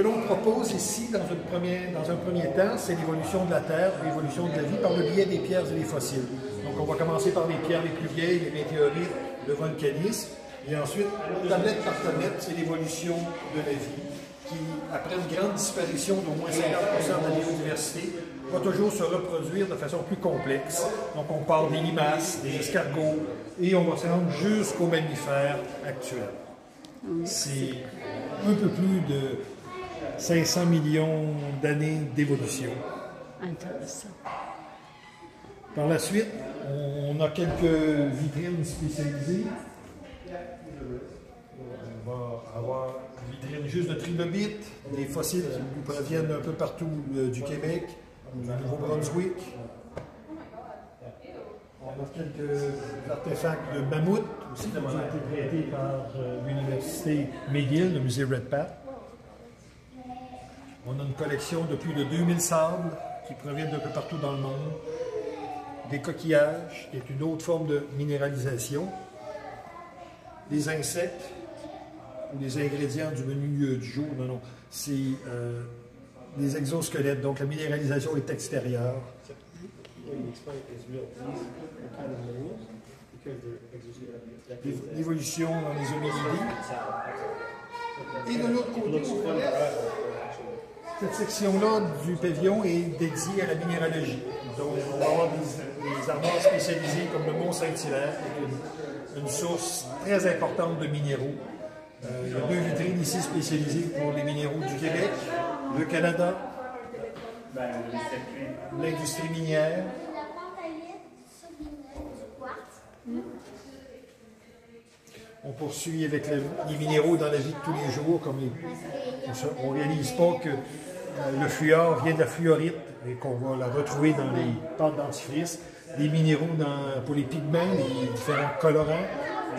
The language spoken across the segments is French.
l'on propose ici, dans un premier temps, c'est l'évolution de la Terre, l'évolution de la vie par le biais des pierres et des fossiles. Donc on va commencer par les pierres les plus vieilles, les météorites, le volcanisme, et ensuite, tablette par tablette, c'est l'évolution de la vie, qui, après une grande disparition d'au moins 50% de la biodiversité, va toujours se reproduire de façon plus complexe. Donc on part des limaces, des escargots, et on va se rendre jusqu'aux mammifères actuels. C'est un peu plus de 500 millions d'années d'évolution. Intéressant. Par la suite, on a quelques vitrines spécialisées. On va avoir une vitrine juste de trilobites, des fossiles qui nous proviennent un peu partout du Québec, du Nouveau-Brunswick. On a quelques artefacts de mammouth aussi qui ont été prêtés par l'Université McGill, le musée Redpath. On a une collection de plus de 2000 sables qui proviennent d'un peu partout dans le monde. Des coquillages, qui est une autre forme de minéralisation. Des insectes, ou des ingrédients du menu du jour. Non, c'est des exosquelettes. Donc la minéralisation est extérieure. L'évolution dans les hominidés. Et de l'autre côté, cette section-là du pavillon est dédiée à la minéralogie. Donc, on va avoir des armoires spécialisées comme le Mont-Saint-Hilaire, qui est une source très importante de minéraux. Il y a deux vitrines ici spécialisées pour les minéraux du Québec, le Canada, l'industrie minière. On poursuit avec les minéraux dans la vie de tous les jours, comme on ne réalise pas que le fluor vient de la fluorite et qu'on va la retrouver dans les pâtes dentifrice, les minéraux pour les pigments, les différents colorants,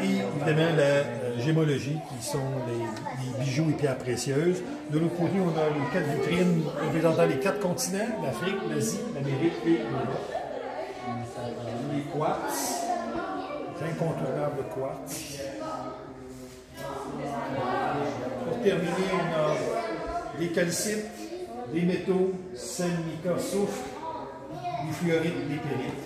et évidemment la gémologie, qui sont les bijoux et pierres précieuses. De l'autre côté, on a les 4 vitrines représentant les 4 continents, l'Afrique, l'Asie, l'Amérique et l'Europe. Les quartz, les incontournables quartz. Pour terminer, on a des calcites, des métaux, sel, mica, soufre, des fluorites, des pérites.